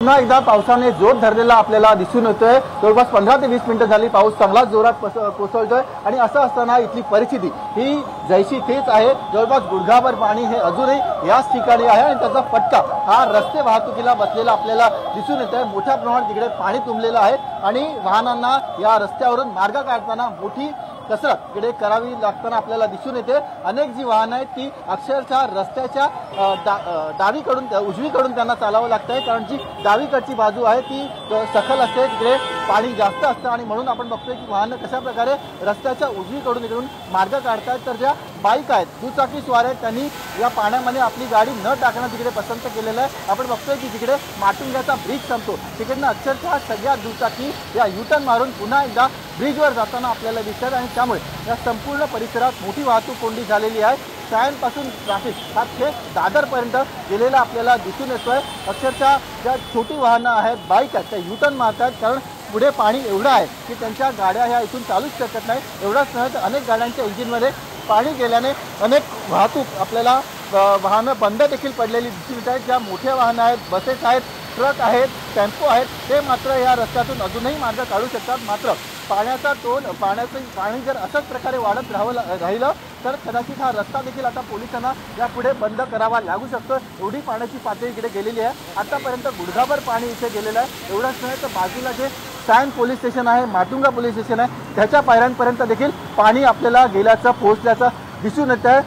पुन्हा एकदा पावसाने जोर धरलेला आपल्याला दिसून येतोय। जवळपास 15 ते 20 मिनिटं झाली पाऊस चांगला जोरात कोसळतोय आणि असं असताना इथली परिस्थिती ही जैशी तेच आहे। जवळपास गुडघाभर पाणी हे अजूनही याच ठिकाणी आहे आणि त्याचा फटका हा रस्ते वाहतुकीला बसलेला आपल्याला दिसून येतोय। मोठ्या प्रमाणात तिकडे पाणी तुंबलेलं आहे आणि वाहनांना या रस्त्यावरून मार्ग काढताना मोठी कसरत इकडे करावी लागताना आपल्याला दिसून येते। अनेक जी वाहनं आहेत ती अक्षरशः रस्त्याच्या डावीकडून उजवीकडून त्यांना चालावं लागतंय, कारण जी डावीकडची बाजू आहे ती सखल असते, तिकडे पाणी जास्त असतं आणि म्हणून आपण बघतोय की वाहनं कशा प्रकारे रस्त्याच्या उजवीकडून इकडून मार्ग काढतात। तर ज्या बाईक आहेत, दुचाकी स्वार आहेत, त्यांनी या पाण्यामध्ये आपली गाडी न टाकणं तिकडे पसंत केलेलं आहे। आपण बघतोय की जिकडे माटुंग्याचा ब्रिज संपतो तिकडनं अक्षरशः सगळ्या दुचाकी या युटर्न मारून पुन्हा एकदा ब्रिजवर जाताना आपल्याला दिसतात आणि त्यामुळे या संपूर्ण परिसरात मोठी वाहतूक कोंडी झालेली आहे। सायंपासून ट्रॅफिक हा थेट दादरपर्यंत गेलेला आपल्याला दिसून येतोय। अक्षरशः ज्या छोटी वाहनं आहेत, बाईक आहेत, त्या युटर्न मारतात, कारण पुढे पाणी एवढं आहे की त्यांच्या गाड्या ह्या इथून चालूच शकत नाही। एवढंच नाही तर अनेक गाड्यांच्या इंजिनमध्ये पाणी गेल्याने अनेक वाहतूक आपल्याला वाहनं बंद देखील पडलेली दिसून येत आहेत। ज्या मोठ्या वाहनं आहेत, बसेस आहेत, ट्रक आहेत, टेम्पो आहेत, ते मात्र या रस्त्यातून अजूनही मार्ग काढू शकतात। मात्र पाण्याचा पाणी जर अशाच प्रकारे वाढत राहिलं तर कदाचित हा रस्ता देखील आता पोलिसांना यापुढे बंद करावा लागू शकतो। एवढी पाण्याची पातळी इकडे गेलेली आहे। आतापर्यंत गुडघाभर पाणी इथे गेलेलं आहे। एवढंच नाही तर बाजूला जे सायन पोलीस स्टेशन आहे, माटुंगा पोलीस स्टेशन आहे, त्याच्या पायऱ्यांपर्यंत देखील पाणी आपल्याला गेल्याचं पोहोचल्याचं दिसून येत आहे।